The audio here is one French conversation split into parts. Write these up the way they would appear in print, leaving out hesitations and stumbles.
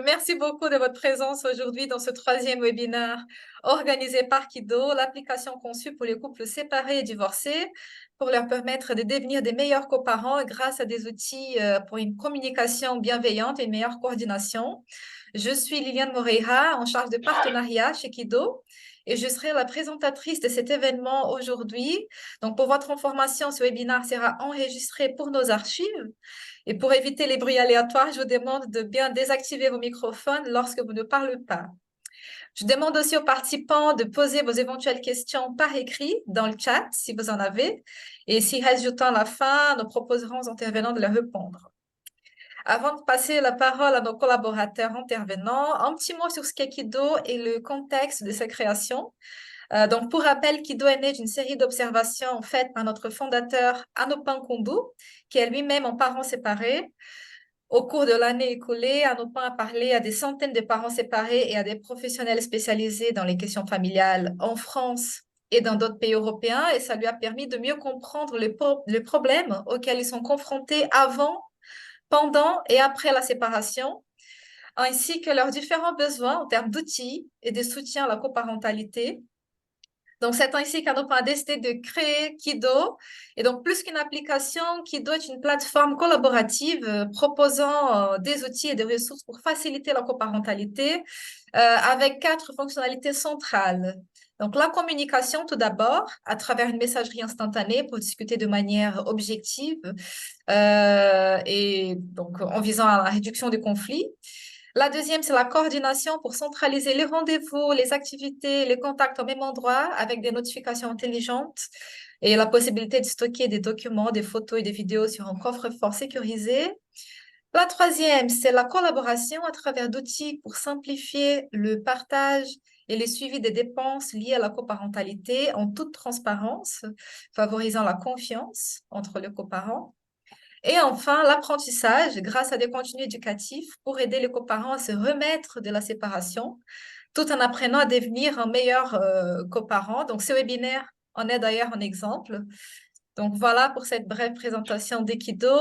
Merci beaucoup de votre présence aujourd'hui dans ce troisième webinaire organisé par Kido, l'application conçue pour les couples séparés et divorcés, pour leur permettre de devenir des meilleurs coparents grâce à des outils pour une communication bienveillante et une meilleure coordination. Je suis Liliane Moreira, en charge de partenariat chez Kido, et je serai la présentatrice de cet événement aujourd'hui. Donc, pour votre information, ce webinaire sera enregistré pour nos archives. Et pour éviter les bruits aléatoires, je vous demande de bien désactiver vos microphones lorsque vous ne parlez pas. Je demande aussi aux participants de poser vos éventuelles questions par écrit dans le chat, si vous en avez. Et s'il reste du temps à la fin, nous proposerons aux intervenants de leur répondre. Avant de passer la parole à nos collaborateurs intervenants, un petit mot sur ce qu'est Kido et le contexte de sa création. Donc, pour rappel, Kido est né d'une série d'observations faites par notre fondateur Anopan Kumbu, qui est lui-même un parent séparé. Au cours de l'année écoulée, Anopan a parlé à des centaines de parents séparés et à des professionnels spécialisés dans les questions familiales en France et dans d'autres pays européens, et ça lui a permis de mieux comprendre les problèmes auxquels ils sont confrontés avant, pendant et après la séparation, ainsi que leurs différents besoins en termes d'outils et de soutien à la coparentalité. Donc, c'est ainsi qu'Anopan a décidé de créer Kido. Et donc, plus qu'une application, Kido est une plateforme collaborative proposant des outils et des ressources pour faciliter la coparentalité avec 4 fonctionnalités centrales. Donc, la communication, tout d'abord, à travers une messagerie instantanée pour discuter de manière objective et donc en visant à la réduction des conflits. La deuxième, c'est la coordination pour centraliser les rendez-vous, les activités, les contacts au même endroit avec des notifications intelligentes et la possibilité de stocker des documents, des photos et des vidéos sur un coffre-fort sécurisé. La troisième, c'est la collaboration à travers d'outils pour simplifier le partage et le suivi des dépenses liées à la coparentalité en toute transparence, favorisant la confiance entre les coparents. Et enfin, l'apprentissage grâce à des contenus éducatifs pour aider les coparents à se remettre de la séparation, tout en apprenant à devenir un meilleur coparent. Donc, ce webinaire en est d'ailleurs un exemple. Donc, voilà pour cette brève présentation d'Ekido.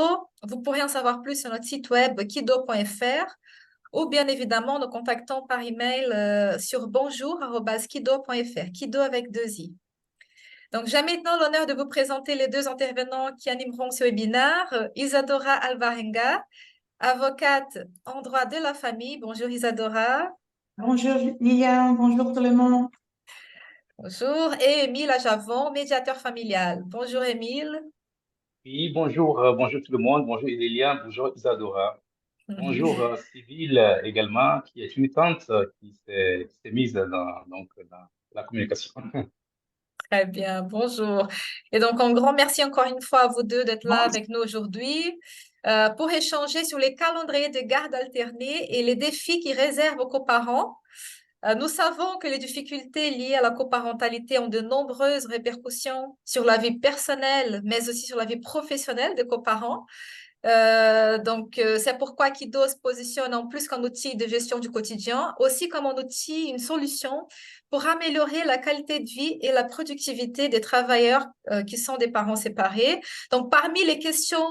Vous pourrez en savoir plus sur notre site web kido.fr ou bien évidemment nous contactons par email sur bonjour@kido.fr, Kido avec 2 i. Donc, j'ai maintenant l'honneur de vous présenter les 2 intervenants qui animeront ce webinaire. Isadora Alvarenga, avocate en droit de la famille. Bonjour Isadora. Bonjour Liliane, bonjour tout le monde. Bonjour. Et Émile Ajavon, médiateur familial. Bonjour Émile. Oui, bonjour, bonjour tout le monde, bonjour Liliane, bonjour Isadora, bonjour Sybille également, qui est une tante qui s'est mise dans la communication. Très bien, bonjour. Et donc, un grand merci encore une fois à vous deux d'être là avec nous aujourd'hui pour échanger sur les calendriers de garde alternée et les défis qui réservent aux coparents. Nous savons que les difficultés liées à la coparentalité ont de nombreuses répercussions sur la vie personnelle, mais aussi sur la vie professionnelle des coparents. C'est pourquoi Kido se positionne en plus qu'un outil de gestion du quotidien, aussi comme un outil, une solution pour améliorer la qualité de vie et la productivité des travailleurs qui sont des parents séparés. Donc, parmi les questions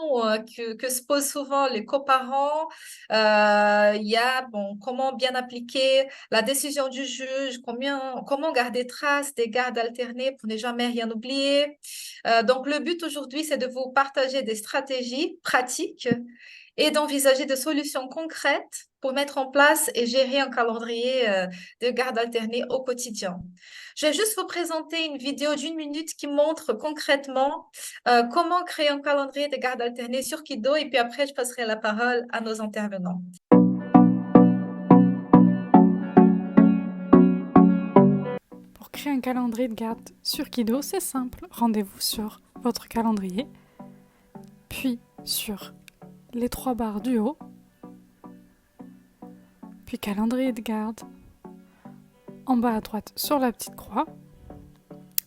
que se posent souvent les coparents, il y a comment bien appliquer la décision du juge, comment garder trace des gardes alternés pour ne jamais rien oublier. Donc, le but aujourd'hui, c'est de vous partager des stratégies pratiques et d'envisager des solutions concrètes pour mettre en place et gérer un calendrier de garde alternée au quotidien. Je vais juste vous présenter une vidéo d'1 minute qui montre concrètement comment créer un calendrier de garde alternée sur Kido et puis après, je passerai la parole à nos intervenants. Pour créer un calendrier de garde sur Kido, c'est simple. Rendez-vous sur votre calendrier, puis sur les 3 barres du haut, puis calendrier de garde. En bas à droite, sur la petite croix,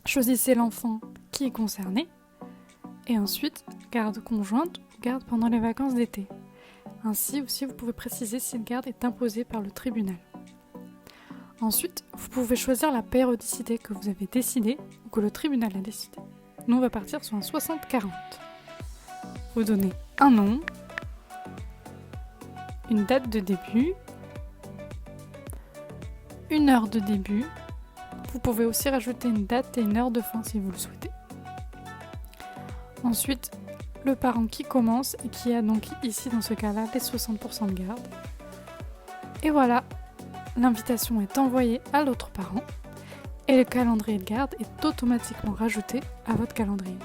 choisissez l'enfant qui est concerné et ensuite garde conjointe ou garde pendant les vacances d'été. Ainsi aussi, vous pouvez préciser si cette garde est imposée par le tribunal. Ensuite, vous pouvez choisir la périodicité que vous avez décidée ou que le tribunal a décidé. Nous, on va partir sur un 60-40. Vous donnez un nom, une date de début une heure de début. Vous pouvez aussi rajouter une date et une heure de fin si vous le souhaitez. Ensuite, le parent qui commence et qui a donc ici dans ce cas-là les 60% de garde. Et voilà, l'invitation est envoyée à l'autre parent et le calendrier de garde est automatiquement rajouté à votre calendrier.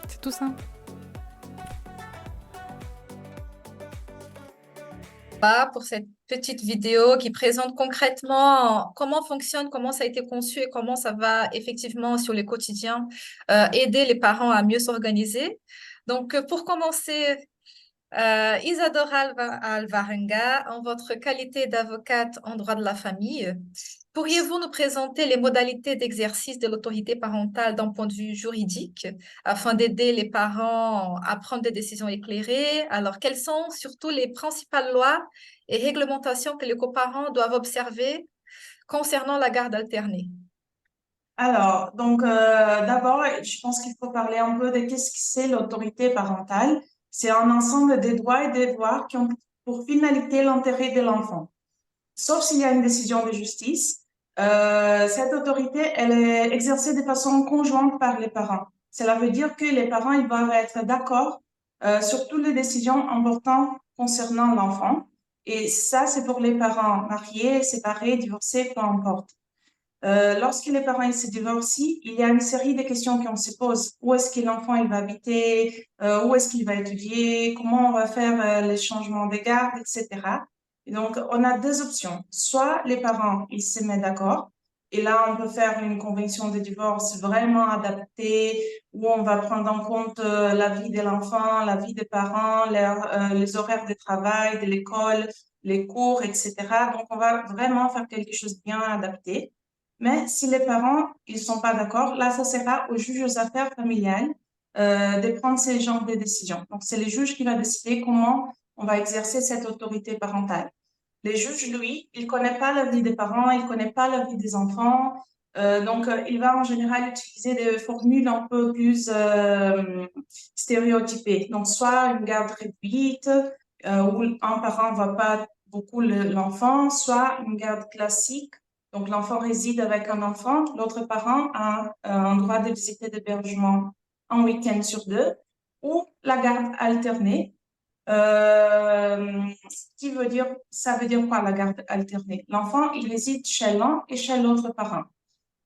C'est tout simple. Pour cette petite vidéo qui présente concrètement comment fonctionne, comment ça a été conçu et comment ça va effectivement sur le quotidien aider les parents à mieux s'organiser. Donc, pour commencer, Isadora Alvarenga, en votre qualité d'avocate en droit de la famille, pourriez-vous nous présenter les modalités d'exercice de l'autorité parentale d'un point de vue juridique afin d'aider les parents à prendre des décisions éclairées? Alors, quelles sont surtout les principales lois et réglementations que les coparents doivent observer concernant la garde alternée? Alors, donc, d'abord, je pense qu'il faut parler un peu de qu'est-ce que c'est l'autorité parentale. C'est un ensemble des droits et des devoirs qui ont pour finalité l'intérêt de l'enfant. Sauf s'il y a une décision de justice, cette autorité, elle est exercée de façon conjointe par les parents. Cela veut dire que les parents, ils doivent être d'accord sur toutes les décisions importantes concernant l'enfant. Et ça, c'est pour les parents mariés, séparés, divorcés, peu importe. Lorsque les parents ils se divorcient, il y a une série de questions qu'on se pose. Où est-ce que l'enfant il va habiter? Où est-ce qu'il va étudier? Comment on va faire les changements de garde, etc. Et donc, on a deux options. Soit les parents ils se mettent d'accord, et là, on peut faire une convention de divorce vraiment adaptée, où on va prendre en compte la vie de l'enfant, la vie des parents, les horaires de travail, de l'école, les cours, etc. Donc, on va vraiment faire quelque chose de bien adapté. Mais si les parents ils sont pas d'accord, là, ça sera au juge aux affaires familiales de prendre ces genres de décisions. Donc, c'est le juge qui va décider comment on va exercer cette autorité parentale. Les juges, lui, il connaît pas la vie des parents, il connaît pas la vie des enfants. Donc, il va en général utiliser des formules un peu plus stéréotypées. Donc, soit une garde réduite, où un parent voit pas beaucoup l'enfant, soit une garde classique. Donc, l'enfant réside avec un enfant, l'autre parent a un droit de visite et d'hébergement un week-end sur deux, ou la garde alternée. Qui veut dire, ça veut dire quoi la garde alternée? L'enfant, il réside chez l'un et chez l'autre parent.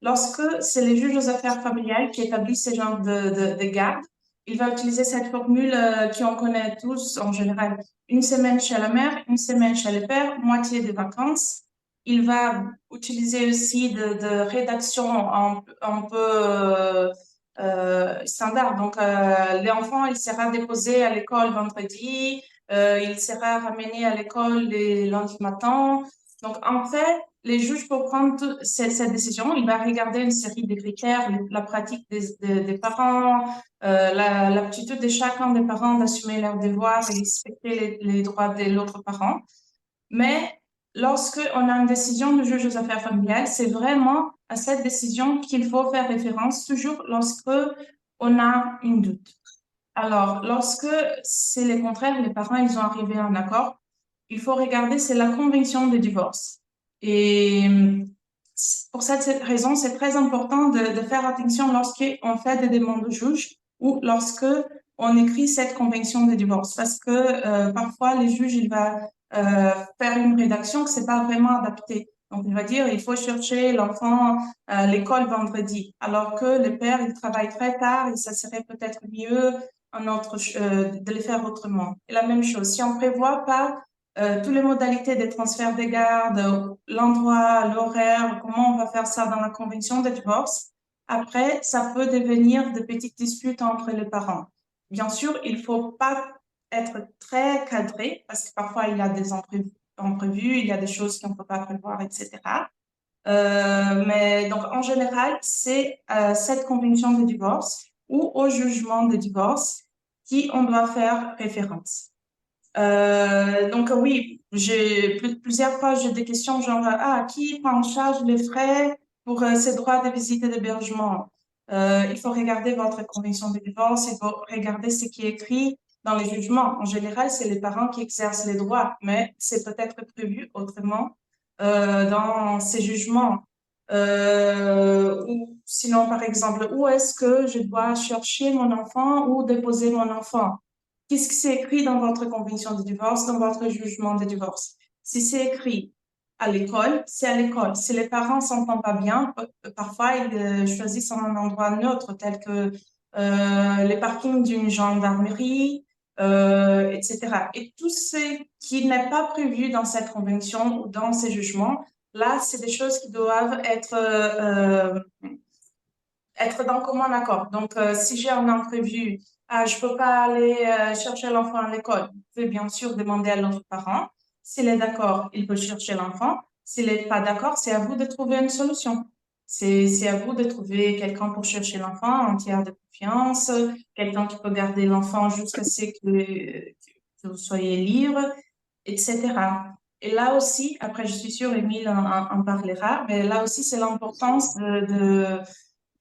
Lorsque c'est les juges aux affaires familiales qui établissent ce genre de garde, il va utiliser cette formule qu'on connaît tous en général. Une semaine chez la mère, une semaine chez le père, moitié des vacances. Il va utiliser aussi de rédaction un peu standard. Donc, l'enfant, il sera déposé à l'école vendredi, il sera ramené à l'école les lundis matin. Donc, en fait, les juges, pour prendre cette décision, il va regarder une série de critères, la pratique des parents, l'aptitude de chacun des parents d'assumer leurs devoirs et respecter les droits de l'autre parent. Mais lorsque on a une décision du juge aux affaires familiales, c'est vraiment à cette décision qu'il faut faire référence, toujours lorsque on a une doute. Alors, lorsque c'est le contraire, les parents, ils ont arrivé à un accord, il faut regarder, c'est la convention de divorce. Et pour cette raison, c'est très important de faire attention lorsqu'on fait des demandes au juge ou lorsque on écrit cette convention de divorce. Parce que parfois, les juges, il va faire une rédaction que c'est pas vraiment adapté. Donc, il va dire, il faut chercher l'enfant à l'école vendredi, alors que le père, il travaille très tard et ça serait peut-être mieux de le faire autrement. Et la même chose, si on prévoit pas toutes les modalités des transferts de garde, l'endroit, l'horaire, comment on va faire ça dans la convention de divorce, après, ça peut devenir de petites disputes entre les parents. Bien sûr, il faut pas être très cadré parce que parfois il y a des imprévus, il y a des choses qu'on ne peut pas prévoir, etc. Mais donc en général, c'est cette convention de divorce ou au jugement de divorce qui on doit faire référence. Donc oui, plusieurs fois j'ai des questions genre qui prend en charge les frais pour ces droits de visite et d'hébergement? Il faut regarder votre convention de divorce, il faut regarder ce qui est écrit dans les jugements. En général, c'est les parents qui exercent les droits, mais c'est peut-être prévu autrement dans ses jugements. Ou sinon, par exemple, où est-ce que je dois chercher mon enfant ou déposer mon enfant? Qu'est-ce qui c'est écrit dans votre convention de divorce, dans votre jugement de divorce? Si c'est écrit à l'école, c'est à l'école. Si les parents s'entendent pas bien, parfois ils choisissent un endroit neutre, tel que les parkings d'une gendarmerie, etc. Et tout ce qui n'est pas prévu dans cette convention ou dans ces jugements, là, c'est des choses qui doivent être dans commun accord. Donc, si j'ai un imprévu, je peux pas aller chercher l'enfant à l'école. Vous pouvez bien sûr demander à l'autre parent. S'il est d'accord, il peut chercher l'enfant. S'il n'est pas d'accord, c'est à vous de trouver une solution. C'est à vous de trouver quelqu'un pour chercher l'enfant, un tiers de confiance, quelqu'un qui peut garder l'enfant jusqu'à ce que vous soyez libre, etc. Et là aussi, après, je suis sûre, Émile en parlera, mais là aussi, c'est l'importance de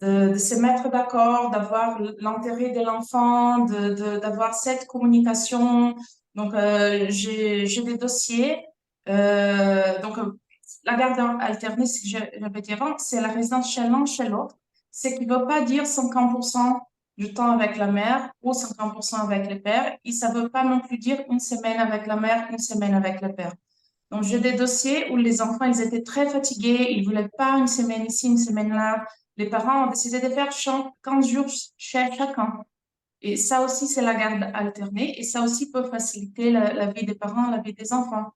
se mettre d'accord, d'avoir l'intérêt de l'enfant, d'avoir cette communication. Donc, j'ai des dossiers. La garde alternée, si j'avais dit avant, c'est la résidence chez l'un, chez l'autre. C'est qu'il ne veut pas dire 50% du temps avec la mère ou 50% avec le père. Et ça ne veut pas non plus dire une semaine avec la mère, une semaine avec le père. Donc, j'ai des dossiers où les enfants, ils étaient très fatigués, ils voulaient pas une semaine ici, une semaine là. Les parents ont décidé de faire 15 jours chez chacun. Et ça aussi, c'est la garde alternée. Et ça aussi peut faciliter la vie des parents, la vie des enfants.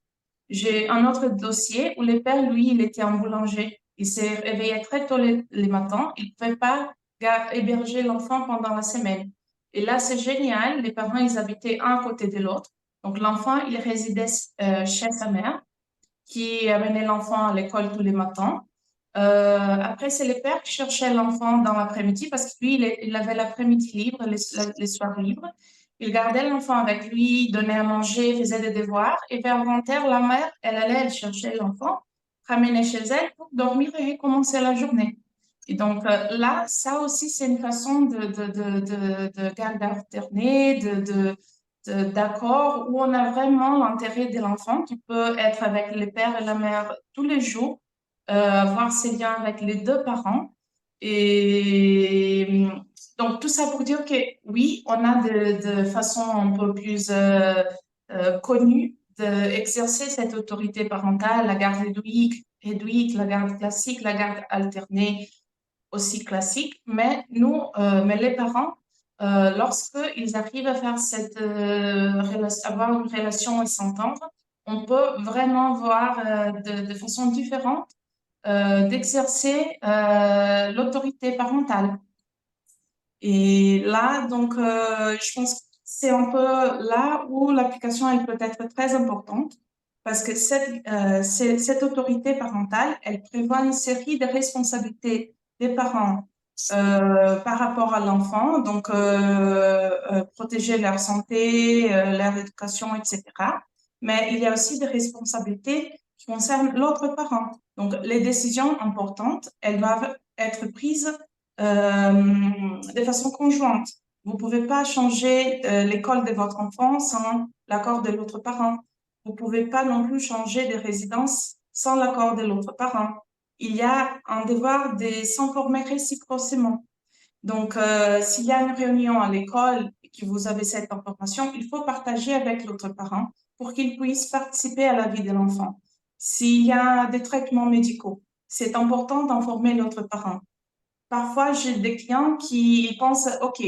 J'ai un autre dossier où le père, lui, il était un boulanger. Il s'est réveillé très tôt les matins. Il ne pouvait pas héberger l'enfant pendant la semaine. Et là, c'est génial. Les parents, ils habitaient un à côté de l'autre. Donc, l'enfant, il résidait chez sa mère qui amenait l'enfant à l'école tous les matins. Après, c'est le père qui cherchait l'enfant dans l'après-midi parce que lui, il avait l'après-midi libre, les soirs libres. Il gardait l'enfant avec lui, donnait à manger, faisait des devoirs. Et vers 20h, la mère, elle cherchait l'enfant, ramenait chez elle pour dormir et recommencer la journée. Et donc là, ça aussi, c'est une façon de garde alternée, d'accord, où on a vraiment l'intérêt de l'enfant qui peut être avec le père et la mère tous les jours, avoir ces liens avec les deux parents. Et donc, tout ça pour dire que oui, on a de façon un peu plus connue d'exercer cette autorité parentale, la garde réduite, la garde classique, la garde alternée aussi classique, mais nous, mais les parents, lorsqu'ils arrivent à faire avoir une relation et s'entendre, on peut vraiment voir de façon différente d'exercer l'autorité parentale. Et là, donc, je pense que c'est un peu là où l'application, elle peut être très importante parce que cette autorité parentale, elle prévoit une série de responsabilités des parents par rapport à l'enfant, donc protéger leur santé, leur éducation, etc. Mais il y a aussi des responsabilités qui concernent l'autre parent. Donc, les décisions importantes, elles doivent être prises de façon conjointe. Vous ne pouvez pas changer l'école de votre enfant sans l'accord de l'autre parent. Vous ne pouvez pas non plus changer de résidence sans l'accord de l'autre parent. Il y a un devoir de s'informer réciproquement. Donc, s'il y a une réunion à l'école et que vous avez cette information, il faut partager avec l'autre parent pour qu'il puisse participer à la vie de l'enfant. S'il y a des traitements médicaux, c'est important d'informer l'autre parent. Parfois, j'ai des clients qui pensent, OK,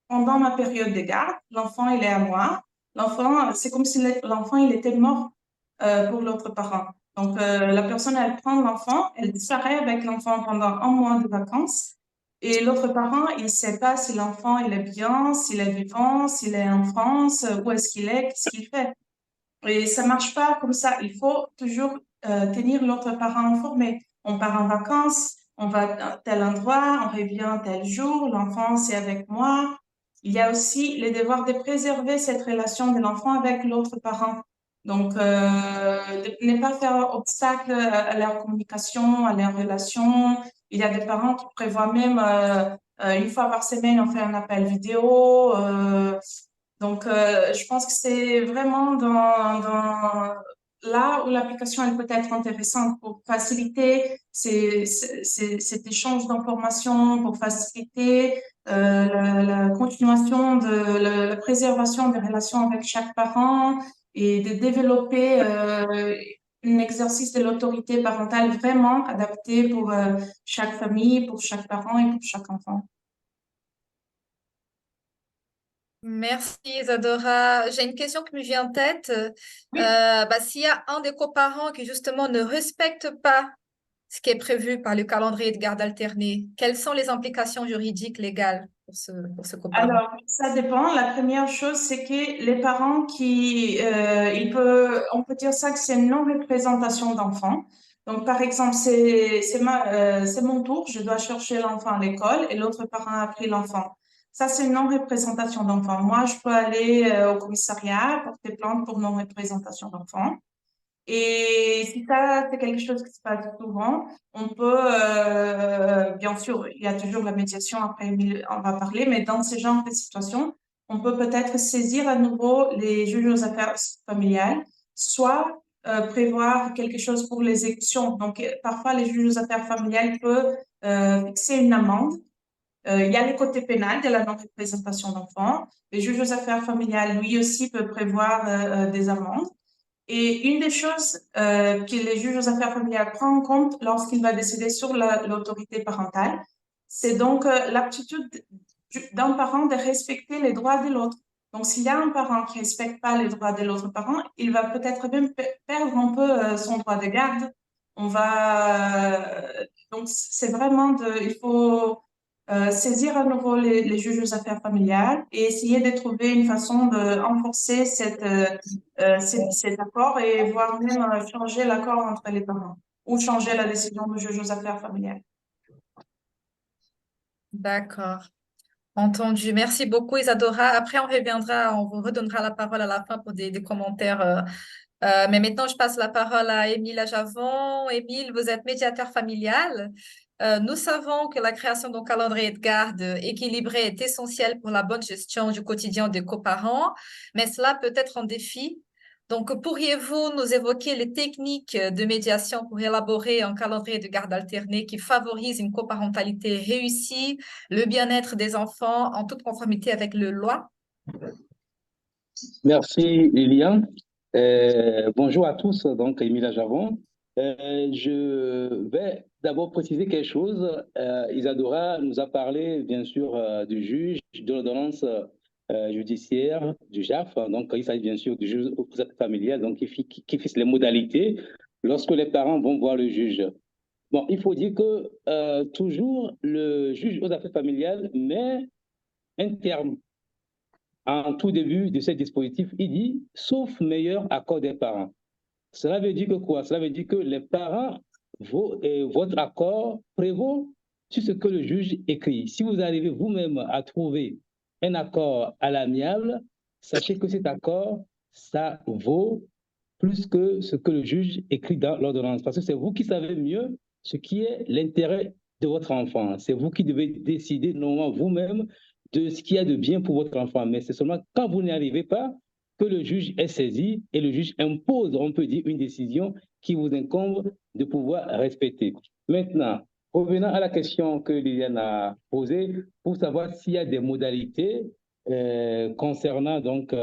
pendant ma période de garde, l'enfant, il est à moi. L'enfant, c'est comme si l'enfant, il était mort pour l'autre parent. Donc, la personne, elle prend l'enfant, elle disparaît avec l'enfant pendant un mois de vacances. Et l'autre parent, il ne sait pas si l'enfant, il est bien, s'il est vivant, s'il est en France, où est-ce qu'il est, qu'est-ce qu'il fait. Et ça marche pas comme ça. Il faut toujours tenir l'autre parent informé. On part en vacances, on va à tel endroit, on revient tel jour, l'enfant c'est avec moi. Il y a aussi le devoir de préserver cette relation de l'enfant avec l'autre parent. Donc, de ne pas faire obstacle à leur communication, à leur relation. Il y a des parents qui prévoient même une fois par semaine, on fait un appel vidéo. Donc, je pense que c'est vraiment là où l'application elle peut être intéressante pour faciliter cet échange d'informations, pour faciliter la continuation de la préservation des relations avec chaque parent et de développer un exercice de l'autorité parentale vraiment adapté pour chaque famille, pour chaque parent et pour chaque enfant. Merci Isadora. J'ai une question qui me vient en tête. S'il y a un des coparents qui justement ne respecte pas ce qui est prévu par le calendrier de garde alternée, quelles sont les implications juridiques légales pour ce coparent? Alors, ça dépend. La première chose, c'est que les parents on peut dire ça que c'est une non-représentation d'enfant. Donc, par exemple, c'est mon tour, je dois chercher l'enfant à l'école et l'autre parent a pris l'enfant. Ça, c'est une non-représentation d'enfant. Moi, je peux aller au commissariat porter plainte pour non-représentation d'enfant. Et si ça, c'est quelque chose qui se passe souvent, on peut, bien sûr, il y a toujours la médiation, après on va parler, mais dans ce genre de situation, on peut peut-être saisir à nouveau les juges aux affaires familiales, soit prévoir quelque chose pour l'exécution. Donc, parfois, les juges aux affaires familiales peuvent fixer une amende. Il y a le côté pénal de la non-représentation d'enfants. Les juges aux affaires familiales, lui aussi, peut prévoir des amendes. Et une des choses que les juges aux affaires familiales prennent en compte lorsqu'il va décider sur l'autorité parentale, c'est donc l'aptitude d'un parent de respecter les droits de l'autre. Donc, s'il y a un parent qui ne respecte pas les droits de l'autre parent, il va peut-être même perdre un peu son droit de garde. Donc, c'est vraiment il faut saisir à nouveau les juges aux affaires familiales et essayer de trouver une façon de renforcer cet accord et voire même changer l'accord entre les parents ou changer la décision du juge aux affaires familiales. D'accord. Entendu. Merci beaucoup, Isadora. Après, on vous redonnera la parole à la fin pour des commentaires. Mais maintenant, je passe la parole à Émile Ajavon. Émile, vous êtes médiateur familial. Nous savons que la création d'un calendrier de garde équilibré est essentielle pour la bonne gestion du quotidien des coparents, mais cela peut être un défi. Donc, pourriez-vous nous évoquer les techniques de médiation pour élaborer un calendrier de garde alterné qui favorise une coparentalité réussie, le bien-être des enfants en toute conformité avec la loi? Merci, Lilian. Bonjour à tous, donc Émile Javon. Je vais d'abord préciser quelque chose. Isadora nous a parlé, bien sûr, du juge, de l'ordonnance judiciaire, du JAF. Donc, il s'agit bien sûr du juge aux affaires familiales, donc qui fixe les modalités lorsque les parents vont voir le juge. Bon, il faut dire que toujours le juge aux affaires familiales met un terme en tout début de ce dispositif, il dit « sauf meilleur accord des parents ». Cela veut dire que quoi? Cela veut dire que les parents, votre accord prévaut sur ce que le juge écrit. Si vous arrivez vous-même à trouver un accord à l'amiable, sachez que cet accord, ça vaut plus que ce que le juge écrit dans l'ordonnance. Parce que c'est vous qui savez mieux ce qui est l'intérêt de votre enfant. C'est vous qui devez décider normalement vous-même de ce qu'il y a de bien pour votre enfant. Mais c'est seulement quand vous n'y arrivez pas que le juge est saisi et le juge impose, on peut dire, une décision qui vous incombe de pouvoir respecter. Maintenant, revenant à la question que Liliane a posée, pour savoir s'il y a des modalités concernant donc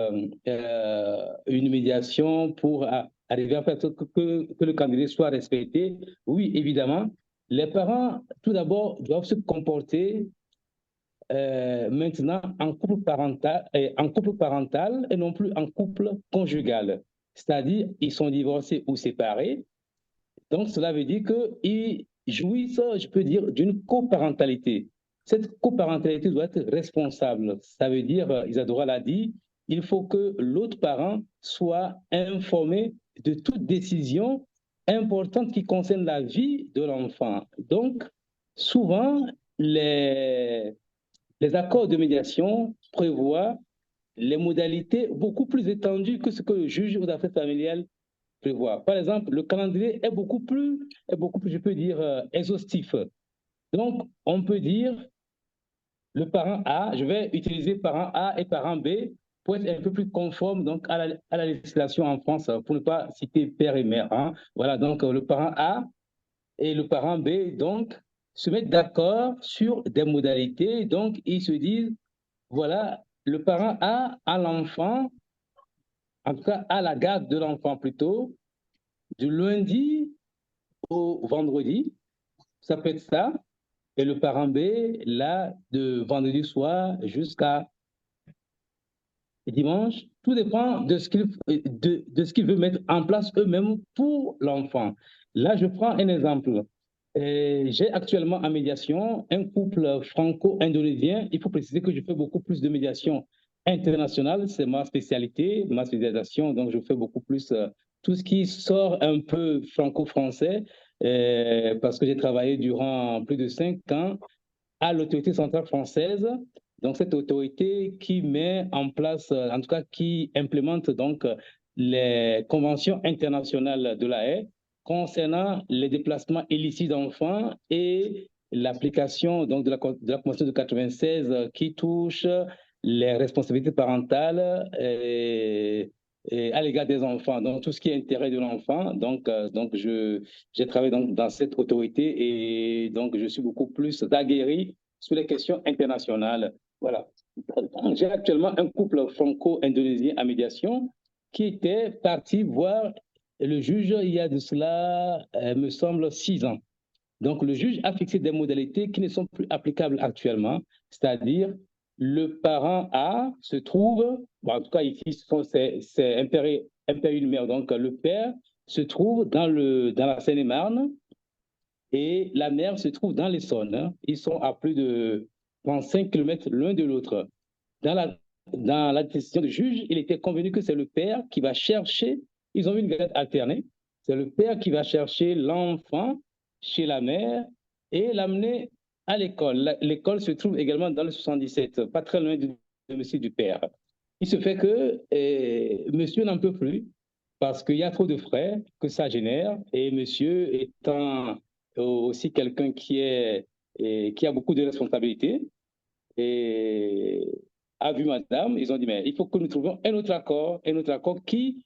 une médiation pour arriver à faire que le candidat soit respecté. Oui, évidemment, les parents, tout d'abord, doivent se comporter maintenant en couple parental et non plus en couple conjugal. C'est-à-dire, ils sont divorcés ou séparés. Donc, cela veut dire qu'ils jouissent, je peux dire, d'une coparentalité. Cette coparentalité doit être responsable. Ça veut dire, Isadora l'a dit, il faut que l'autre parent soit informé de toute décision importante qui concerne la vie de l'enfant. Donc, souvent, les accords de médiation prévoient les modalités beaucoup plus étendues que ce que le juge aux affaires familiales prévoit. Par exemple, le calendrier est beaucoup plus, je peux dire, exhaustif. Donc, on peut dire, le parent A, je vais utiliser parent A et parent B. pour être un peu plus conforme donc, à la législation en France, pour ne pas citer père et mère. Hein. Voilà, donc le parent A et le parent B, donc, se mettent d'accord sur des modalités. Donc, ils se disent, voilà, le parent A a l'enfant, en tout cas, à la garde de l'enfant plutôt, du lundi au vendredi, ça peut être ça, et le parent B, là, de vendredi soir jusqu'à dimanche, tout dépend de ce qu'ils veulent mettre en place eux-mêmes pour l'enfant. Là, je prends un exemple. J'ai actuellement en médiation un couple franco-indonésien. Il faut préciser que je fais beaucoup plus de médiation internationale. C'est ma spécialité, ma spécialisation. Donc, je fais beaucoup plus tout ce qui sort un peu franco-français parce que j'ai travaillé durant plus de 5 ans à l'autorité centrale française. Donc, cette autorité qui met en place, en tout cas, qui implémente donc les conventions internationales de la haie concernant les déplacements illicites d'enfants et l'application donc de la Convention de 96 qui touche les responsabilités parentales et à l'égard des enfants. Donc, tout ce qui est intérêt de l'enfant. Donc j'ai travaillé dans cette autorité et donc je suis beaucoup plus aguerri sur les questions internationales. Voilà. J'ai actuellement un couple franco-indonésien à médiation qui était parti voir le juge il y a de cela, me semble, 6 ans. Donc, le juge a fixé des modalités qui ne sont plus applicables actuellement, c'est-à-dire le parent A se trouve, bon, en tout cas ici, c'est un père et une mère, donc le père se trouve dans la Seine-et-Marne et la mère se trouve dans l'Essonne. Hein. Ils sont à plus de 35 km l'un de l'autre. Dans la décision du juge, il était convenu que c'est le père qui va chercher, ils ont une garde alternée, c'est le père qui va chercher l'enfant chez la mère et l'amener à l'école. L'école se trouve également dans le 77, pas très loin du domicile du père. Il se fait que monsieur n'en peut plus parce qu'il y a trop de frais que ça génère et monsieur étant aussi quelqu'un qui a beaucoup de responsabilités et a vu madame, ils ont dit mais il faut que nous trouvions un autre accord qui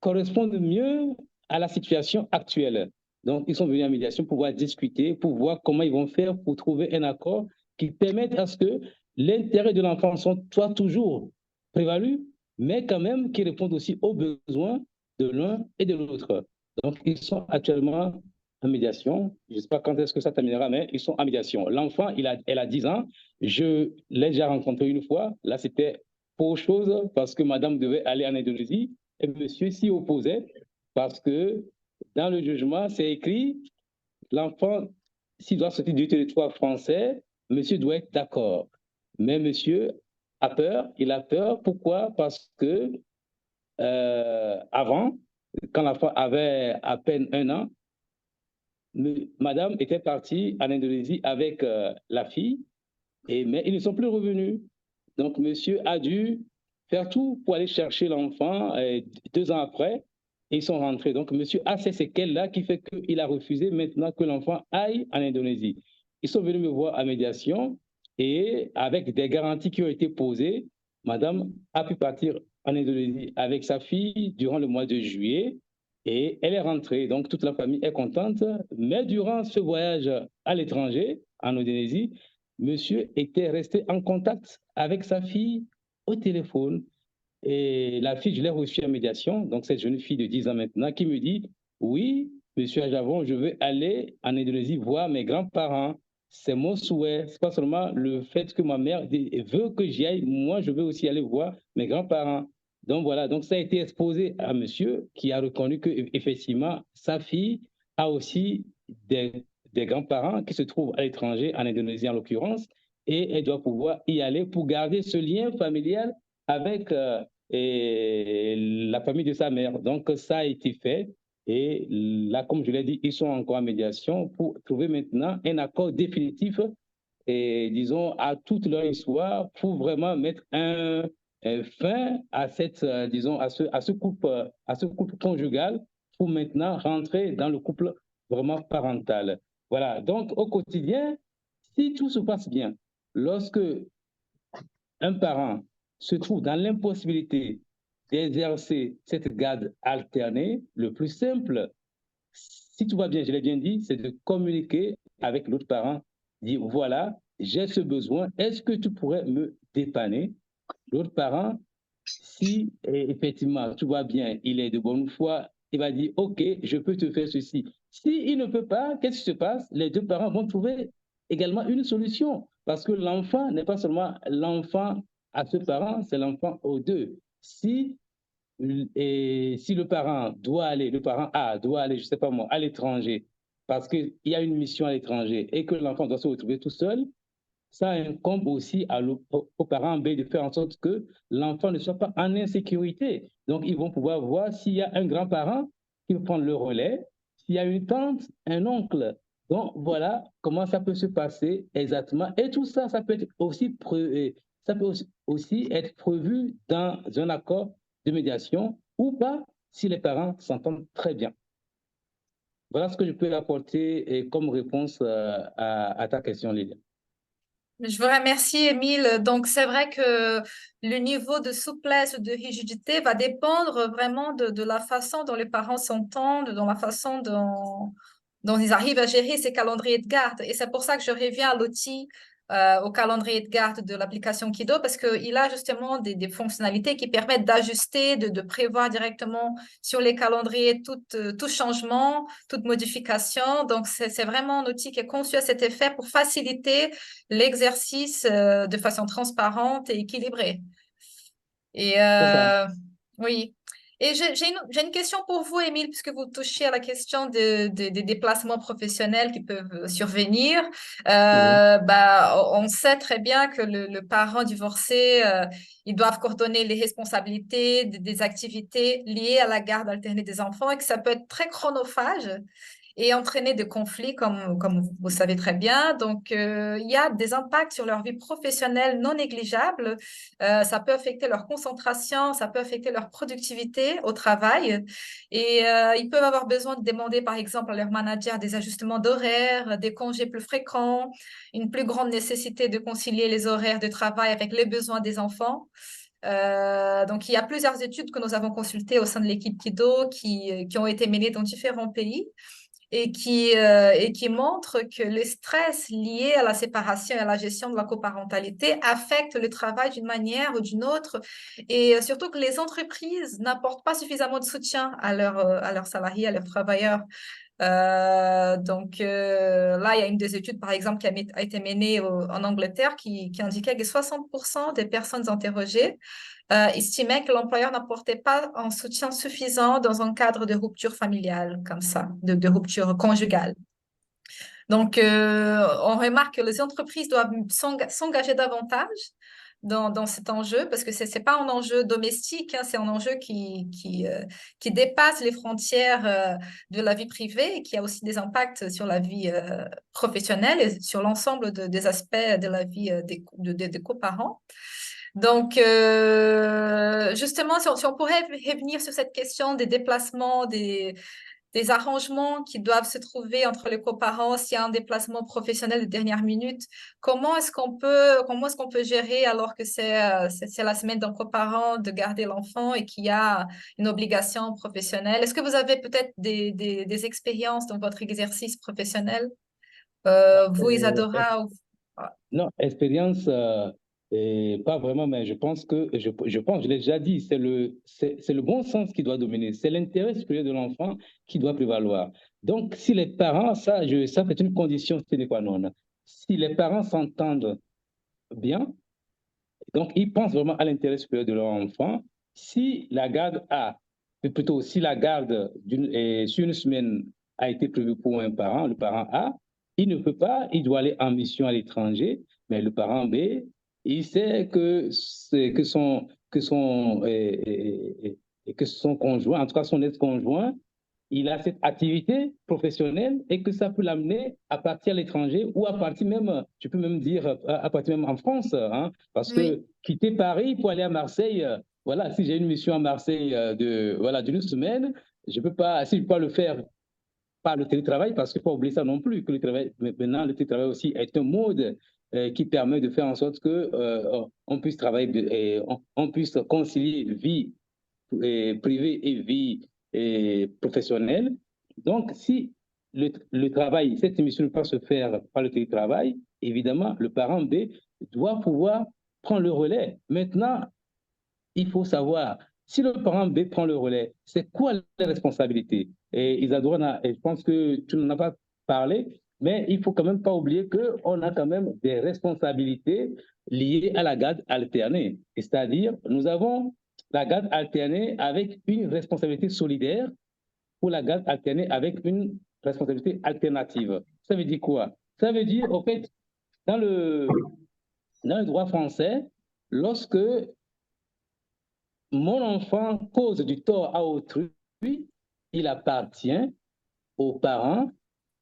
corresponde mieux à la situation actuelle. Donc, ils sont venus en médiation pour pouvoir discuter, pour voir comment ils vont faire pour trouver un accord qui permette à ce que l'intérêt de l'enfant soit toujours prévalu, mais quand même qui réponde aussi aux besoins de l'un et de l'autre. Donc, ils sont actuellement en médiation. Je ne sais pas quand est-ce que ça terminera, mais ils sont en médiation. L'enfant, elle a 10 ans. Je l'ai déjà rencontré une fois. Là, c'était pour autre chose parce que madame devait aller en Indonésie et monsieur s'y opposait parce que dans le jugement, c'est écrit l'enfant, s'il doit sortir du territoire français, monsieur doit être d'accord. Mais monsieur a peur. Il a peur. Pourquoi? Parce que avant, quand l'enfant avait à peine 1 an, madame était partie en Indonésie avec la fille, mais ils ne sont plus revenus. Donc, monsieur a dû faire tout pour aller chercher l'enfant 2 ans après, et ils sont rentrés. Donc, monsieur a ces séquelles-là qui fait qu'il a refusé maintenant que l'enfant aille en Indonésie. Ils sont venus me voir à médiation, et avec des garanties qui ont été posées, madame a pu partir en Indonésie avec sa fille durant le mois de juillet, et elle est rentrée. Donc, toute la famille est contente. Mais durant ce voyage à l'étranger, en Indonésie, monsieur était resté en contact avec sa fille au téléphone. Et la fille, je l'ai reçue en médiation, donc cette jeune fille de 10 ans maintenant, qui me dit, oui, monsieur Ajavon, je veux aller en Indonésie voir mes grands-parents. C'est mon souhait. C'est pas seulement le fait que ma mère veut que j'y aille, moi, je veux aussi aller voir mes grands-parents. Donc voilà, donc ça a été exposé à monsieur qui a reconnu que effectivement sa fille a aussi des grands-parents qui se trouvent à l'étranger, en Indonésie en l'occurrence, et elle doit pouvoir y aller pour garder ce lien familial avec la famille de sa mère. Donc ça a été fait et là, comme je l'ai dit, ils sont encore en médiation pour trouver maintenant un accord définitif et disons à toute leur histoire pour vraiment mettre un fin à cette, disons, à ce couple conjugal pour maintenant rentrer dans le couple vraiment parental. Voilà. Donc, au quotidien, si tout se passe bien, lorsque un parent se trouve dans l'impossibilité d'exercer cette garde alternée, le plus simple, si tout va bien, je l'ai bien dit, c'est de communiquer avec l'autre parent, dire voilà, j'ai ce besoin, est-ce que tu pourrais me dépanner? L'autre parent, si effectivement tout va bien, il est de bonne foi, il va dire ok, je peux te faire ceci. S'il ne peut pas, qu'est-ce qui se passe? Les deux parents vont trouver également une solution parce que l'enfant n'est pas seulement l'enfant à ce parent, c'est l'enfant aux deux. Si le parent doit aller, le parent A doit aller, je ne sais pas moi, à l'étranger, parce qu'il y a une mission à l'étranger et que l'enfant doit se retrouver tout seul, ça incombe aussi aux parents B de faire en sorte que l'enfant ne soit pas en insécurité. Donc, ils vont pouvoir voir s'il y a un grand-parent qui peut prendre le relais, s'il y a une tante, un oncle. Donc, voilà comment ça peut se passer exactement. Et tout ça, ça peut être aussi être prévu dans un accord de médiation ou pas si les parents s'entendent très bien. Voilà ce que je peux apporter comme réponse à ta question, Lilia. Je vous remercie, Émile. Donc, c'est vrai que le niveau de souplesse ou de rigidité va dépendre vraiment de la façon dont les parents s'entendent, dans la façon dont ils arrivent à gérer ces calendriers de garde. Et c'est pour ça que je reviens à l'outil, au calendrier de garde de l'application Kido, parce qu'il a justement des fonctionnalités qui permettent d'ajuster, de prévoir directement sur les calendriers tout changement, toute modification. Donc, c'est vraiment un outil qui est conçu à cet effet pour faciliter l'exercice de façon transparente et équilibrée. Et C'est ça. oui. Et j'ai une question pour vous, Émile, puisque vous touchez à la question des déplacements professionnels qui peuvent survenir. Oui. On sait très bien que le parent divorcé, ils doivent coordonner les responsabilités des activités liées à la garde alternée des enfants et que ça peut être très chronophage et entraîner des conflits, comme vous savez très bien. Donc, il y a des impacts sur leur vie professionnelle non négligeables. Ça peut affecter leur concentration, ça peut affecter leur productivité au travail. Et ils peuvent avoir besoin de demander, par exemple, à leur manager des ajustements d'horaires, des congés plus fréquents, une plus grande nécessité de concilier les horaires de travail avec les besoins des enfants. Donc, il y a plusieurs études que nous avons consultées au sein de l'équipe Kido qui ont été menées dans différents pays et qui montre que le stress lié à la séparation et à la gestion de la coparentalité affecte le travail d'une manière ou d'une autre, et surtout que les entreprises n'apportent pas suffisamment de soutien à leurs salariés, à leurs travailleurs. Là, il y a une des études, par exemple, qui a été menée en Angleterre qui indiquait que 60% des personnes interrogées estimaient que l'employeur n'apportait pas un soutien suffisant dans un cadre de rupture familiale, comme ça, de rupture conjugale. Donc, on remarque que les entreprises doivent s'engager davantage dans cet enjeu, parce que ce n'est pas un enjeu domestique, hein, c'est un enjeu qui dépasse les frontières de la vie privée et qui a aussi des impacts sur la vie professionnelle et sur l'ensemble des aspects de la vie des coparents. Donc, justement, si on pourrait revenir sur cette question des déplacements, des arrangements qui doivent se trouver entre les coparents s'il y a un déplacement professionnel de dernière minute. Comment est-ce qu'on peut gérer alors que c'est la semaine d'un coparent de garder l'enfant et qu'il y a une obligation professionnelle? Est-ce que vous avez peut-être des expériences dans votre exercice professionnel, vous, Isadora? Non, expérience, pas vraiment, mais je pense que, je l'ai déjà dit, c'est le bon sens qui doit dominer, c'est l'intérêt supérieur de l'enfant qui doit prévaloir. Donc, si les parents, ça c'est une condition sine qua non. Si les parents s'entendent bien, donc ils pensent vraiment à l'intérêt supérieur de leur enfant, si la garde si la garde sur une semaine a été prévue pour un parent, le parent A, il ne peut pas, il doit aller en mission à l'étranger, mais le parent B, il sait que son conjoint, en tout cas son ex-conjoint, il a cette activité professionnelle et que ça peut l'amener à partir à l'étranger ou à partir même, je peux même dire, à partir même en France, hein, parce Oui. que quitter Paris pour aller à Marseille, voilà, si j'ai une mission à Marseille d'une semaine, je peux pas, si je peux pas le faire par le télétravail, parce qu'il ne faut pas oublier ça non plus, que le télétravail aussi est un mode qui permet de faire en sorte que on puisse travailler et on puisse concilier vie privée et vie professionnelle. Donc, si le travail, cette émission ne peut pas se faire par le télétravail, évidemment, le parent B doit pouvoir prendre le relais. Maintenant, il faut savoir, si le parent B prend le relais, c'est quoi les responsabilités? Et Isadora, je pense que tu n'en as pas parlé, mais il ne faut quand même pas oublier qu'on a quand même des responsabilités liées à la garde alternée. C'est-à-dire, nous avons la garde alternée avec une responsabilité solidaire pour la garde alternée avec une responsabilité alternative. Ça veut dire quoi? Ça veut dire, au fait, dans le droit français, lorsque mon enfant cause du tort à autrui, il appartient aux parents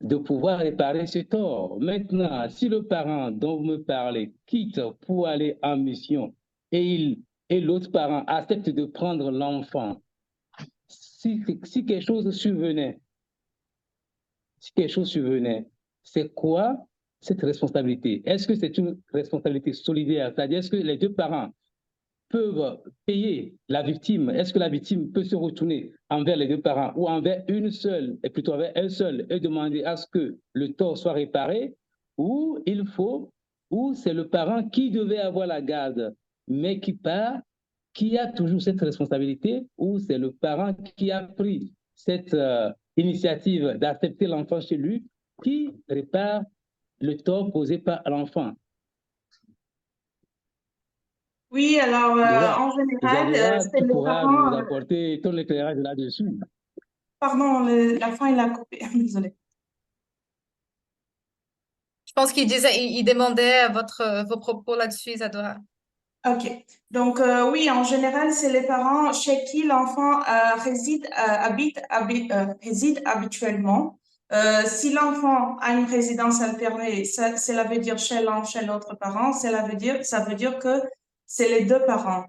de pouvoir réparer ce tort. Maintenant, si le parent dont vous me parlez quitte pour aller en mission et l'autre parent accepte de prendre l'enfant, si quelque chose survenait, c'est quoi cette responsabilité? Est-ce que c'est une responsabilité solidaire? C'est-à-dire, est-ce que les deux parents peuvent payer la victime? Est-ce que la victime peut se retourner envers les deux parents ou envers une seule, et plutôt envers un seul, et demander à ce que le tort soit réparé? Ou c'est le parent qui devait avoir la garde, mais qui part, qui a toujours cette responsabilité, ou c'est le parent qui a pris cette initiative d'accepter l'enfant chez lui, qui répare le tort causé par l'enfant? Oui, alors en général, Isadora, c'est tu les pourras parents. nous apporter ton éclairage là-dessus. Pardon, la fin, il a coupé. Désolée. Je pense qu'il disait, il demandait vos propos là-dessus, Isadora. Ok. Donc, oui, en général, c'est les parents chez qui l'enfant réside habituellement. Si l'enfant a une résidence alternée, cela veut dire chez l'un, chez l'autre parent, ça veut dire que c'est les deux parents.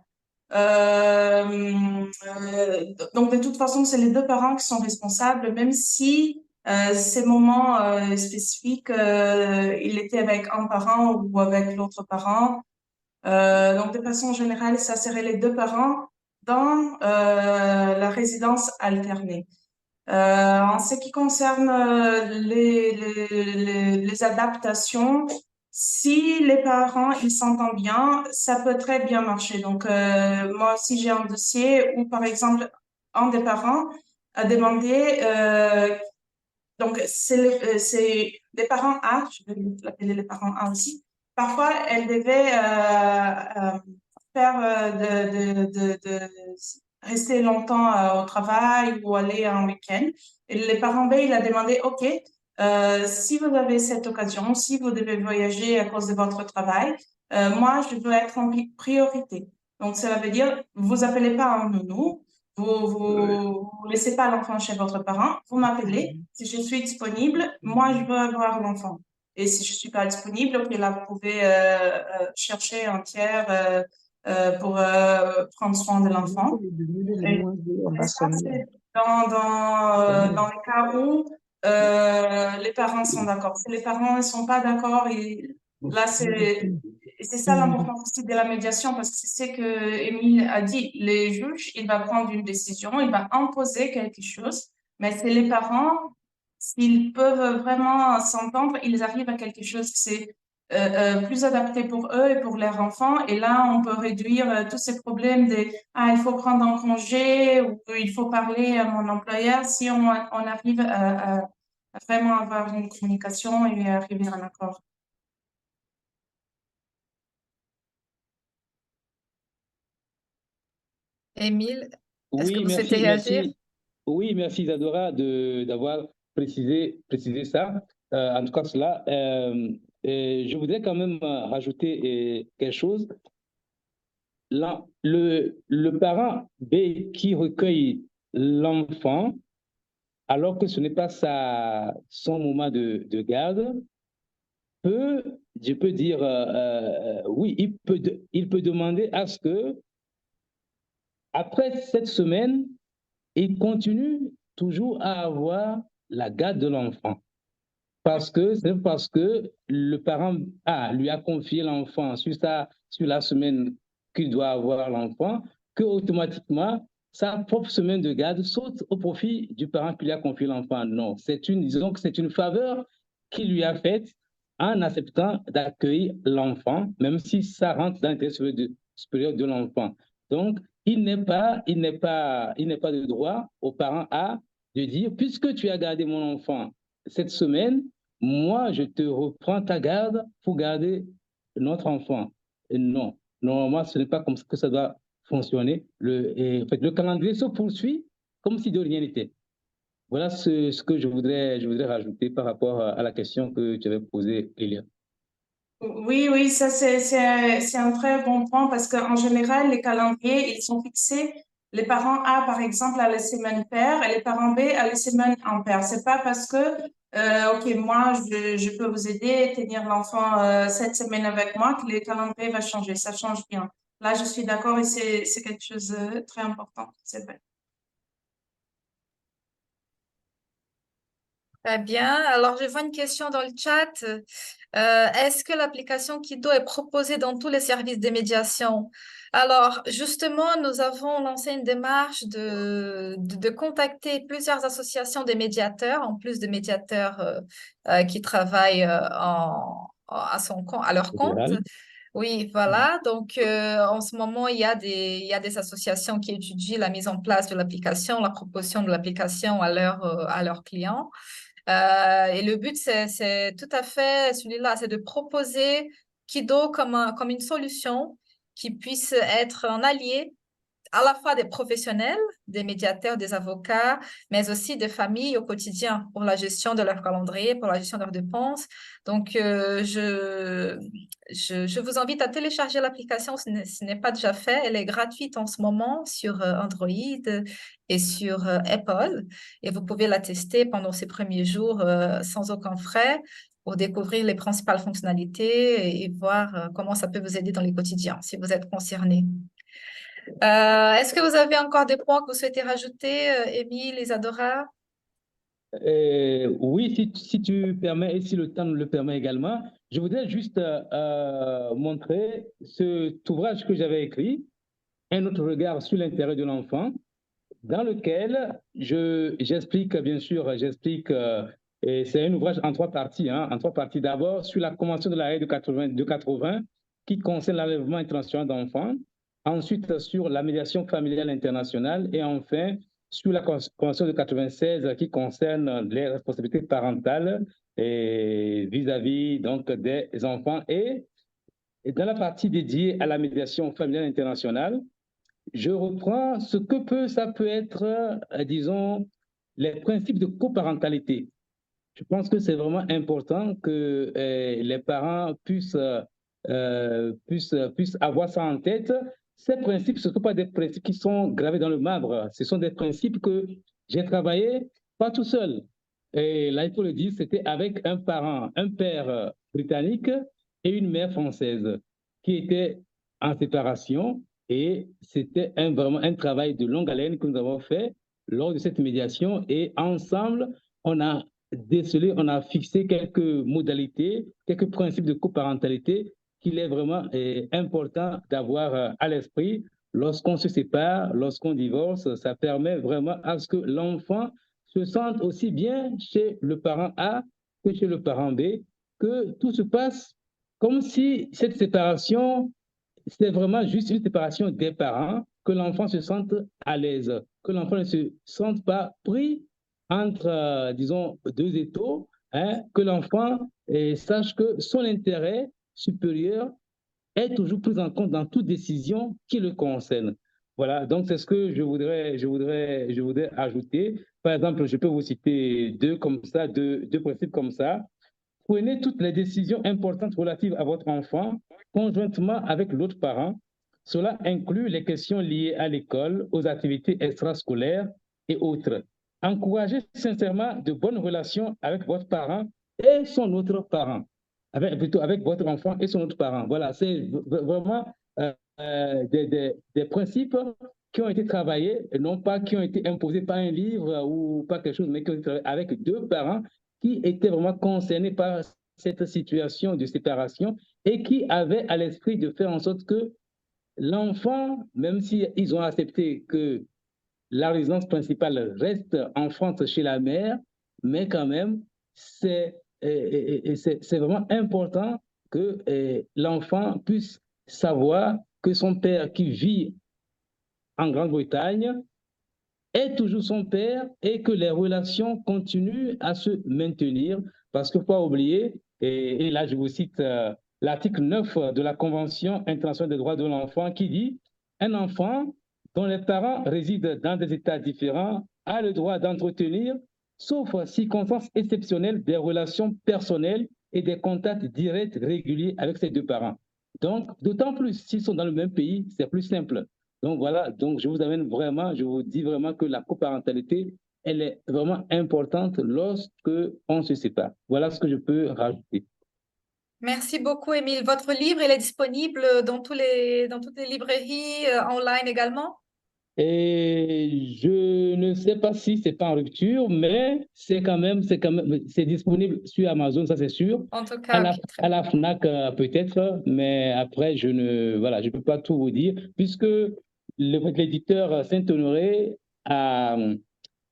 Donc, de toute façon, c'est les deux parents qui sont responsables, même si ces moments spécifiques, il était avec un parent ou avec l'autre parent. Donc, de façon générale, ça serait les deux parents dans la résidence alternée. En ce qui concerne les adaptations, si les parents ils s'entendent bien, ça peut très bien marcher. Donc, moi, si j'ai un dossier où, par exemple, un des parents a demandé, donc c'est des parents A, je vais l'appeler les parents A aussi. Parfois, elle devait faire de rester longtemps au travail ou aller en week-end. Et les parents B, il a demandé, OK, si vous avez cette occasion, si vous devez voyager à cause de votre travail, moi, je veux être en priorité. Donc, cela veut dire, vous appelez pas un nounou, vous laissez pas l'enfant chez votre parent, vous m'appelez. Si je suis disponible, moi, je veux avoir l'enfant. Et si je suis pas disponible, ok, là, vous pouvez chercher un tiers pour prendre soin de l'enfant. Et ça, c'est dans les cas où les parents sont d'accord. Si les parents ne sont pas d'accord, là, c'est ça l'importance aussi de la médiation, parce que c'est ce que Émile a dit. Les juges, il va prendre une décision, il va imposer quelque chose, mais c'est les parents, s'ils peuvent vraiment s'entendre, ils arrivent à quelque chose qui c'est plus adapté pour eux et pour leurs enfants. Et là, on peut réduire tous ces problèmes de il faut prendre un congé ou il faut parler à mon employeur si on arrive à vraiment avoir une communication et arriver à un accord. Émile, est-ce que Oui, vous souhaitez réagir? Oui, merci Isadora d'avoir précisé ça. En tout cas, cela, je voudrais quand même rajouter quelque chose. Là, le parent B qui recueille l'enfant, alors que ce n'est pas son moment de garde, je peux dire, oui, il peut demander à ce que, après cette semaine, il continue toujours à avoir la garde de l'enfant. C'est parce que le parent A lui a confié l'enfant sur la semaine qu'il doit avoir l'enfant, que automatiquement, sa propre semaine de garde saute au profit du parent qui lui a confié l'enfant. Non, disons que c'est une faveur qu'il lui a faite en acceptant d'accueillir l'enfant, même si ça rentre dans l'intérêt supérieur de l'enfant. Donc, il n'est pas de droit au parent A de dire, puisque tu as gardé mon enfant cette semaine, moi, je te reprends ta garde pour garder notre enfant. Et non, normalement, ce n'est pas comme ça que ça doit fonctionner. En fait, le calendrier se poursuit comme si de rien n'était. Voilà ce que je voudrais rajouter par rapport à la question que tu avais posée, Elia. Oui, ça c'est un très bon point parce qu'en général, les calendriers, ils sont fixés. Les parents A, par exemple, à la semaine paire et les parents B à la semaine impaire. C'est pas parce que, OK, moi, je peux vous aider, tenir l'enfant cette semaine avec moi que le calendrier va changer. Ça change bien. Là, je suis d'accord et c'est quelque chose de très important. C'est vrai. Très bien. Alors, je vois une question dans le chat. Est-ce que l'application Kido est proposée dans tous les services de médiation? Alors, justement, nous avons lancé une démarche de contacter plusieurs associations de médiateurs, en plus de médiateurs qui travaillent à leur compte. Fédéral. Oui, voilà. Donc, en ce moment, il y a des associations qui étudient la mise en place de l'application, la proposition de l'application à leurs clients. Et le but, c'est tout à fait celui-là, c'est de proposer Kido comme une solution qui puisse être un allié à la fois des professionnels, des médiateurs, des avocats, mais aussi des familles au quotidien pour la gestion de leur calendrier, pour la gestion de leurs dépenses. Donc, je vous invite à télécharger l'application, ce n'est pas déjà fait. Elle est gratuite en ce moment sur Android et sur Apple. Et vous pouvez la tester pendant ces premiers jours sans aucun frais pour découvrir les principales fonctionnalités et voir comment ça peut vous aider dans le quotidien si vous êtes concerné. Est-ce que vous avez encore des points que vous souhaitez rajouter, Émile, Isadora? Oui, si tu permets et si le temps nous le permet également, je voudrais juste montrer cet ouvrage que j'avais écrit, Un autre regard sur l'intérêt de l'enfant, dans lequel j'explique, bien sûr, et c'est un ouvrage en trois parties, hein, en trois parties. D'abord, sur la Convention de la Haye de 80, qui concerne l'enlèvement international d'enfants. Ensuite, sur la médiation familiale internationale. Et enfin, sur la Convention de 96 qui concerne les responsabilités parentales vis-à-vis donc des enfants. Et dans la partie dédiée à la médiation familiale internationale, je reprends ça peut être, disons, les principes de coparentalité. Je pense que c'est vraiment important que les parents puissent avoir ça en tête. Ces principes, ce ne sont pas des principes qui sont gravés dans le marbre. Ce sont des principes que j'ai travaillé pas tout seul. Et là, il faut le dire, c'était avec un père britannique et une mère française qui étaient en séparation. Et c'était vraiment un travail de longue haleine que nous avons fait lors de cette médiation. Et ensemble, on a on a fixé quelques modalités, quelques principes de coparentalité qu'il est vraiment important d'avoir à l'esprit lorsqu'on se sépare, lorsqu'on divorce. Ça permet vraiment à ce que l'enfant se sente aussi bien chez le parent A que chez le parent B, que tout se passe comme si cette séparation, c'est vraiment juste une séparation des parents, que l'enfant se sente à l'aise, que l'enfant ne se sente pas pris entre, disons, deux étaux, hein, que l'enfant sache que son intérêt supérieur est toujours pris en compte dans toute décision qui le concerne. Voilà, donc c'est ce que je voudrais ajouter. Par exemple, je peux vous citer deux principes comme ça. Prenez toutes les décisions importantes relatives à votre enfant conjointement avec l'autre parent. Cela inclut les questions liées à l'école, aux activités extrascolaires et autres. Encouragez sincèrement de bonnes relations avec votre parent et son autre parent, plutôt avec votre enfant et son autre parent. Voilà, c'est vraiment des principes qui ont été travaillés, et non pas qui ont été imposés par un livre ou par quelque chose, mais qui ont été travaillés avec deux parents qui étaient vraiment concernés par cette situation de séparation et qui avaient à l'esprit de faire en sorte que l'enfant, même s'ils ont accepté que la résidence principale reste en France chez la mère, mais quand même, c'est vraiment important que l'enfant puisse savoir que son père qui vit en Grande-Bretagne est toujours son père et que les relations continuent à se maintenir parce qu'il ne faut pas oublier, et là je vous cite l'article 9 de la Convention internationale des droits de l'enfant qui dit « Un enfant dont les parents résident dans des États différents a le droit d'entretenir, sauf circonstances exceptionnelles, des relations personnelles et des contacts directs réguliers avec ses deux parents. » Donc, d'autant plus s'ils sont dans le même pays, c'est plus simple. Donc voilà, donc je vous dis vraiment que la coparentalité, elle est vraiment importante lorsque on se sépare. Voilà ce que je peux rajouter. Merci beaucoup, Émile. Votre livre, il est disponible dans toutes les librairies, online également? Et je ne sais pas si c'est pas en rupture, mais c'est disponible sur Amazon, ça c'est sûr. En tout cas, ok, très À bien. la FNAC peut-être, mais après je peux pas tout vous dire puisque l'éditeur Saint-Honoré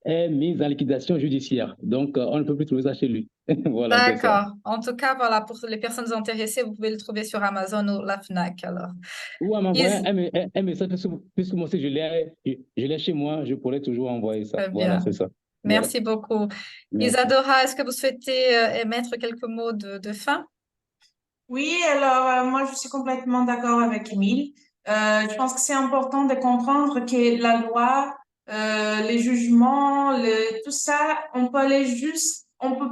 est mis en liquidation judiciaire. Donc on ne peut plus trouver ça chez lui. Voilà, c'est ça. D'accord. En tout cas, voilà, pour les personnes intéressées, vous pouvez le trouver sur Amazon ou la Fnac, alors. Ou à m'envoyer Is- un message puisque moi aussi je l'ai chez moi, je pourrais toujours envoyer ça. Très Voilà, bien. c'est ça. Voilà. Merci beaucoup. Merci. Isadora, est-ce que vous souhaitez émettre quelques mots de fin? Oui, alors moi je suis complètement d'accord avec Émile. Je pense que c'est important de comprendre que la loi, les jugements, tout ça, on peut aller juste, on peut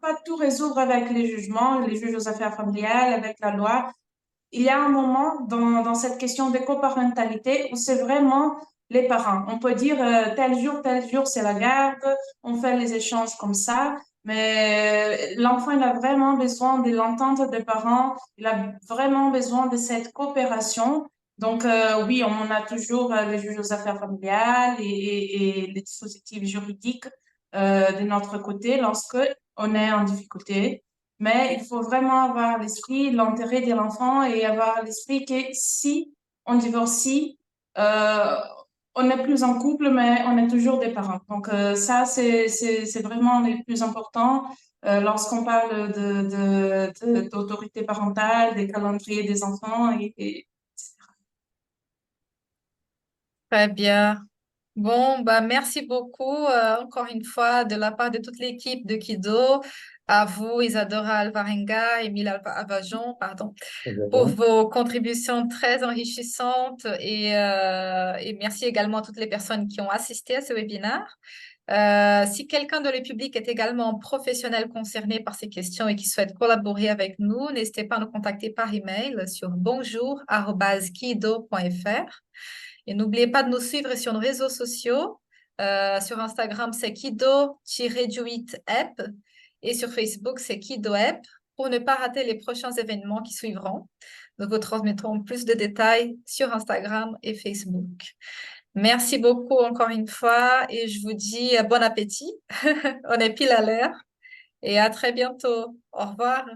pas tout résoudre avec les jugements, les juges aux affaires familiales, avec la loi. Il y a un moment dans cette question de coparentalité où c'est vraiment les parents. On peut dire tel jour, c'est la garde, on fait les échanges comme ça, mais l'enfant, il a vraiment besoin de l'entente des parents, il a vraiment besoin de cette coopération. Donc, oui, on a toujours les juges aux affaires familiales et les dispositifs juridiques de notre côté lorsque on est en difficulté. Mais il faut vraiment avoir l'esprit, l'intérêt de l'enfant et avoir l'esprit que si on divorcie, euh, on n'est plus en couple, mais on est toujours des parents. Donc ça, c'est vraiment le plus important lorsqu'on parle d'autorité parentale, des calendriers des enfants. Très bien. Bon, bah, merci beaucoup encore une fois de la part de toute l'équipe de Kido, à vous, Isadora Alvarenga, Émile Avajon, pardon, pour vos contributions très enrichissantes et merci également à toutes les personnes qui ont assisté à ce webinaire. Si quelqu'un de le public est également professionnel concerné par ces questions et qui souhaite collaborer avec nous, n'hésitez pas à nous contacter par email sur bonjour@kido.fr. Et n'oubliez pas de nous suivre sur nos réseaux sociaux. Sur Instagram, c'est Kido-du8app et sur Facebook, c'est KidoApp pour ne pas rater les prochains événements qui suivront. Nous vous transmettrons plus de détails sur Instagram et Facebook. Merci beaucoup encore une fois et je vous dis bon appétit. On est pile à l'heure et à très bientôt. Au revoir.